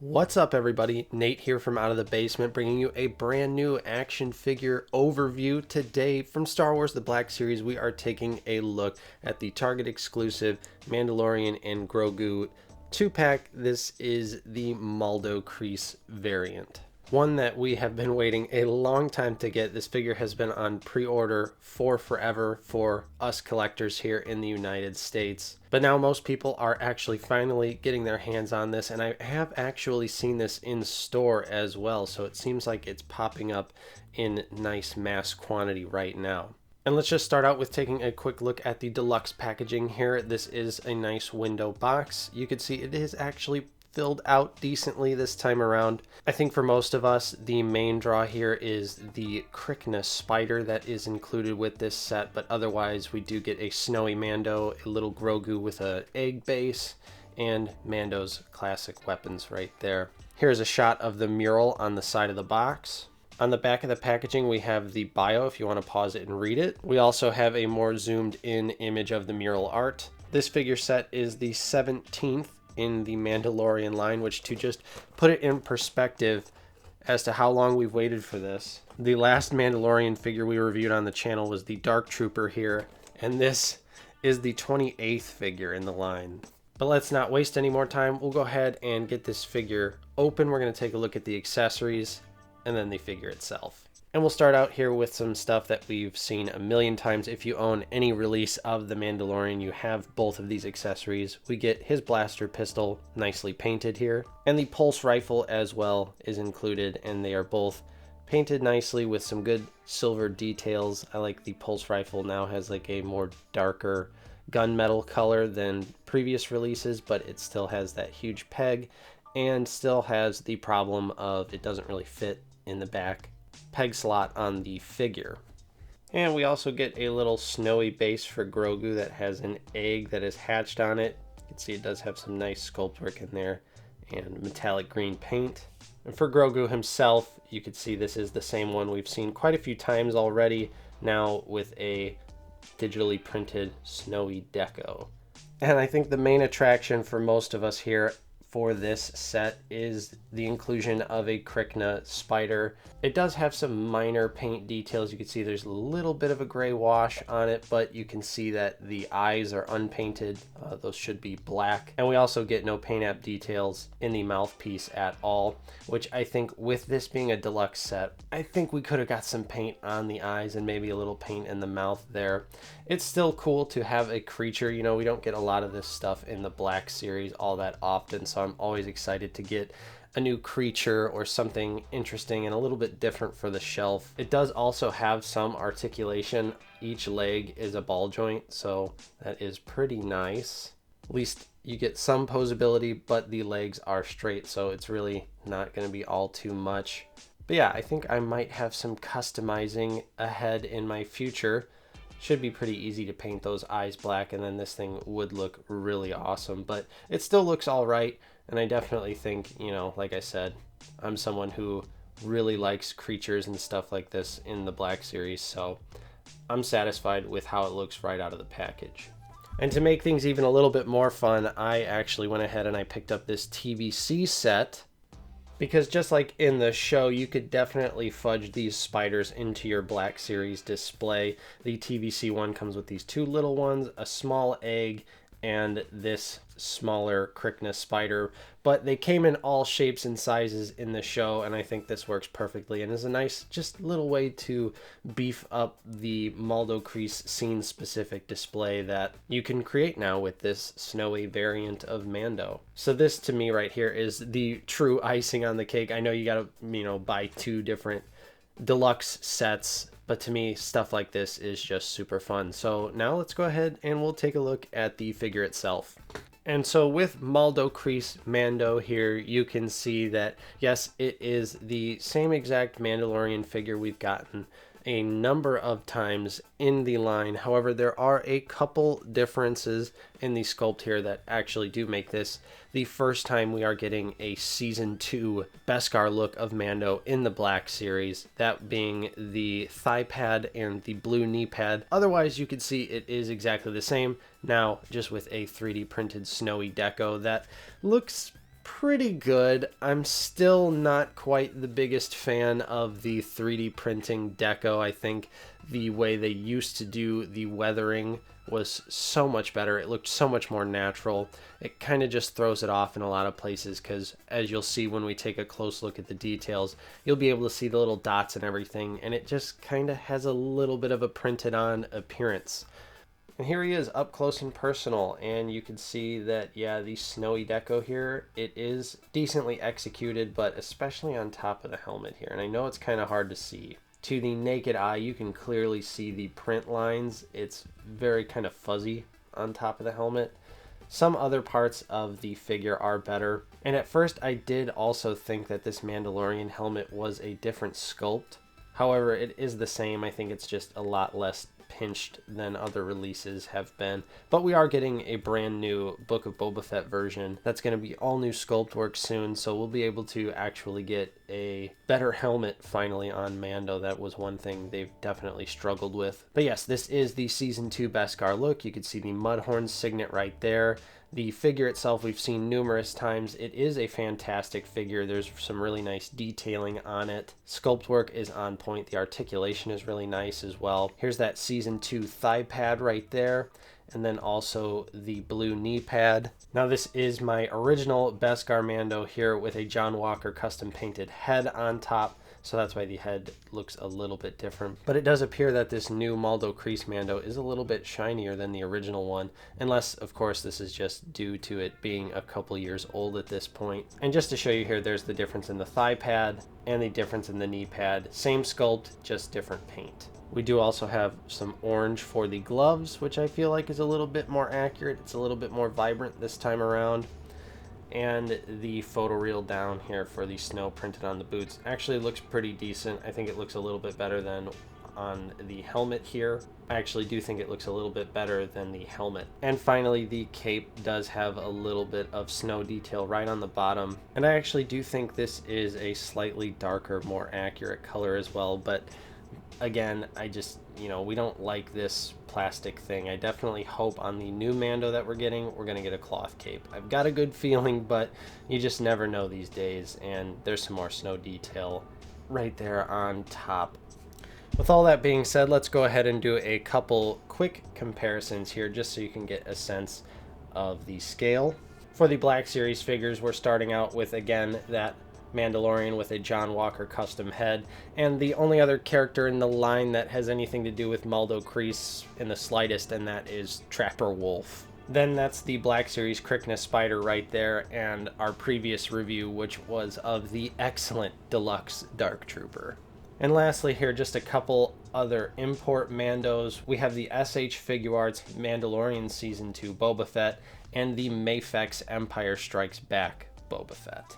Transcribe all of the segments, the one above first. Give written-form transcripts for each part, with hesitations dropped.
What's up, everybody? Nate here from Out of the Basement, bringing you a brand new action figure overview. Today from Star Wars The Black Series, we are taking a look at the Target exclusive Mandalorian and Grogu 2-pack. This is the MALDO KREIS variant. One that we have been waiting a long time to get. This figure has been on pre-order for forever for us collectors here in the United States. But now most people are actually finally getting their hands on this, and I have actually seen this in store as well, so it seems like it's popping up in nice mass quantity right now. And let's just start out with taking a quick look at the deluxe packaging here. This is a nice window box. You can see it is actually filled out decently this time around. I think for most of us, the main draw here is the KREIS spider that is included with this set, but otherwise we do get a snowy Mando, a little Grogu with an egg base, and Mando's classic weapons right there. Here's a shot of the mural on the side of the box. On the back of the packaging, we have the bio if you want to pause it and read it. We also have a more zoomed in image of the mural art. This figure set is the 17th in the Mandalorian line, which, to just put it in perspective as to how long we've waited for this, the last Mandalorian figure we reviewed on the channel was the Dark Trooper here, and this is the 28th figure in the line. But let's not waste any more time. We'll go ahead and get this figure open. We're going to take a look at the accessories and then the figure itself. And we'll start out here with some stuff that we've seen a million times. If you own any release of The Mandalorian, you have both of these accessories. We get his blaster pistol nicely painted here, and the pulse rifle as well is included, and they are both painted nicely with some good silver details. I like the pulse rifle now has like a more darker gunmetal color than previous releases, but it still has that huge peg and still has the problem of it doesn't really fit in the back peg slot on the figure. And we also get a little snowy base for Grogu that has an egg that is hatched on it. You can see it does have some nice sculpt work in there and metallic green paint. And for Grogu himself, you can see this is the same one we've seen quite a few times already, now with a digitally printed snowy deco. And I think the main attraction for most of us here for this set is the inclusion of a KREIS spider. It does have some minor paint details. You can see there's a little bit of a gray wash on it, but you can see that the eyes are unpainted. Those should be black. And we also get no paint app details in the mouthpiece at all, which I think with this being a deluxe set, I think we could have got some paint on the eyes and maybe a little paint in the mouth there. It's still cool to have a creature. You know, we don't get a lot of this stuff in the Black Series all that often, so I'm always excited to get a new creature or something interesting and a little bit different for the shelf. It does also have some articulation. Each leg is a ball joint, so that is pretty nice. At least you get some posability, but the legs are straight, so it's really not going to be all too much. But yeah, I think I might have some customizing ahead in my future. Should be pretty easy to paint those eyes black, and then this thing would look really awesome, but it still looks all right. And I definitely think, you know, like I said, I'm someone who really likes creatures and stuff like this in the Black Series, so I'm satisfied with how it looks right out of the package. And to make things even a little bit more fun, I actually went ahead and I picked up this TVC set, because just like in the show, you could definitely fudge these spiders into your Black Series display. The TVC one comes with these two little ones, a small egg, and this smaller KREIS spider, but they came in all shapes and sizes in the show, and I think this works perfectly and is a nice just little way to beef up the MALDO KREIS scene specific display that you can create now with this snowy variant of Mando. So this to me right here is the true icing on the cake. I know you gotta, you know, buy two different deluxe sets, but to me, stuff like this is just super fun. So now let's go ahead and we'll take a look at the figure itself. And so with MALDO KREIS Mando here, you can see that, yes, it is the same exact Mandalorian figure we've gotten a number of times in the line. However, there are a couple differences in the sculpt here that actually do make this the first time we are getting a Season 2 Beskar look of Mando in the Black Series, that being the thigh pad and the blue knee pad. Otherwise, you can see it is exactly the same, now just with a 3D printed snowy deco that looks pretty good. I'm still not quite the biggest fan of the 3D printing deco. I think the way they used to do the weathering was so much better. It looked so much more natural. It kind of just throws it off in a lot of places because, as you'll see when we take a close look at the details, you'll be able to see the little dots and everything, and it just kind of has a little bit of a printed on appearance. And here he is up close and personal, and you can see that, yeah, the snowy deco here, it is decently executed, but especially on top of the helmet here. And I know it's kind of hard to see. To the naked eye, you can clearly see the print lines. It's very kind of fuzzy on top of the helmet. Some other parts of the figure are better. And at first, I did also think that this Mandalorian helmet was a different sculpt. However, it is the same. I think it's just a lot less pinched than other releases have been. But we are getting a brand new Book of Boba Fett version that's going to be all new sculpt work soon, so we'll be able to actually get a better helmet finally on Mando. That was one thing they've definitely struggled with. But yes, this is the Season 2 Beskar look. You can see the Mudhorn signet right there. The figure itself we've seen numerous times. It is a fantastic figure. There's some really nice detailing on it. Sculpt work is on point. The articulation is really nice as well. Here's that Season 2 thigh pad right there. And then also the blue knee pad. Now this is my original Beskar Mando here with a John Walker custom painted head on top. So that's why the head looks a little bit different. But it does appear that this new MALDO KREIS Mando is a little bit shinier than the original one. Unless, of course, this is just due to it being a couple years old at this point. And just to show you here, there's the difference in the thigh pad and the difference in the knee pad. Same sculpt, just different paint. We do also have some orange for the gloves, which I feel like is a little bit more accurate. It's a little bit more vibrant this time around. And the photoreal down here for the snow printed on the boots actually looks pretty decent. I think it looks a little bit better than on the helmet here. I actually do think it looks a little bit better than the helmet. And finally, the cape does have a little bit of snow detail right on the bottom. And I actually do think this is a slightly darker, more accurate color as well. But again, I just, we don't like this plastic thing. I definitely hope on the new Mando that we're going to get a cloth cape. I've got a good feeling, but you just never know these days. And there's some more snow detail right there on top. With all that being said, let's go ahead and do a couple quick comparisons here just so you can get a sense of the scale. For the Black Series figures, we're starting out with, again, that Mandalorian with a John Walker custom head, and the only other character in the line that has anything to do with MALDO KREIS in the slightest, and that is Trapper Wolf. Then that's the Black Series Krykna Spider right there, and our previous review, which was of the excellent Deluxe Dark Trooper. And lastly here, just a couple other import Mandos. We have the SH Figuarts Mandalorian Season 2 Boba Fett, and the Mafex Empire Strikes Back Boba Fett.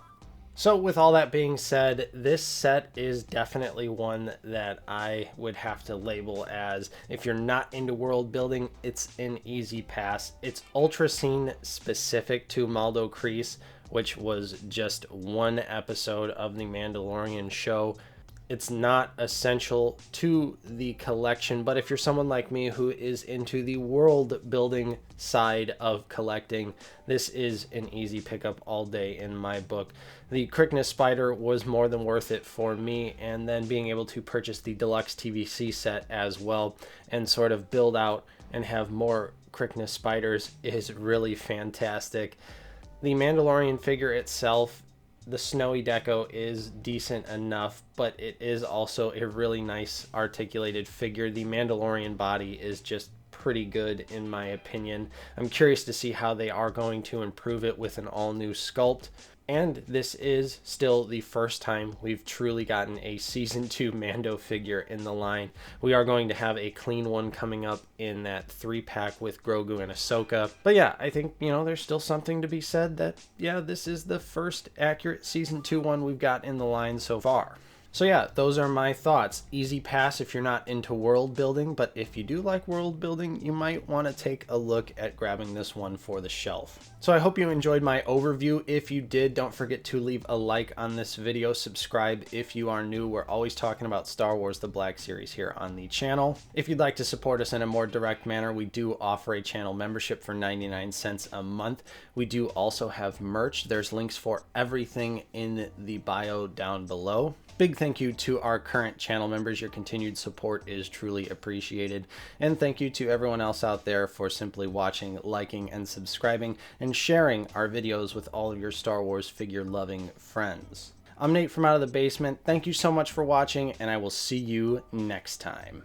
So with all that being said, this set is definitely one that I would have to label as, if you're not into world building, it's an easy pass. It's ultra scene specific to MALDO KREIS, which was just one episode of the Mandalorian show. It's not essential to the collection, but if you're someone like me who is into the world building side of collecting, this is an easy pickup all day in my book. The Krykna Spider was more than worth it for me, and then being able to purchase the Deluxe TVC set as well and sort of build out and have more Krykna Spiders is really fantastic. The Mandalorian figure itself, the snowy deco is decent enough, but it is also a really nice articulated figure. The Mandalorian body is just pretty good in my opinion. I'm curious to see how they are going to improve it with an all-new sculpt. And this is still the first time we've truly gotten a Season 2 Mando figure in the line. We are going to have a clean one coming up in that 3-pack with Grogu and Ahsoka. But yeah, I think, there's still something to be said that, yeah, this is the first accurate Season 2 one we've got in the line so far. So yeah, those are my thoughts. Easy pass if you're not into world building, but if you do like world building, you might want to take a look at grabbing this one for the shelf. So I hope you enjoyed my overview. If you did, don't forget to leave a like on this video, subscribe if you are new. We're always talking about Star Wars The Black Series here on the channel. If you'd like to support us in a more direct manner, we do offer a channel membership for 99 cents a month. We do also have merch. There's links for everything in the bio down below. Big thank you to our current channel members. Your continued support is truly appreciated. And thank you to everyone else out there for simply watching, liking, and subscribing, and sharing our videos with all of your Star Wars figure-loving friends. I'm Nate from Out of the Basement. Thank you so much for watching, and I will see you next time.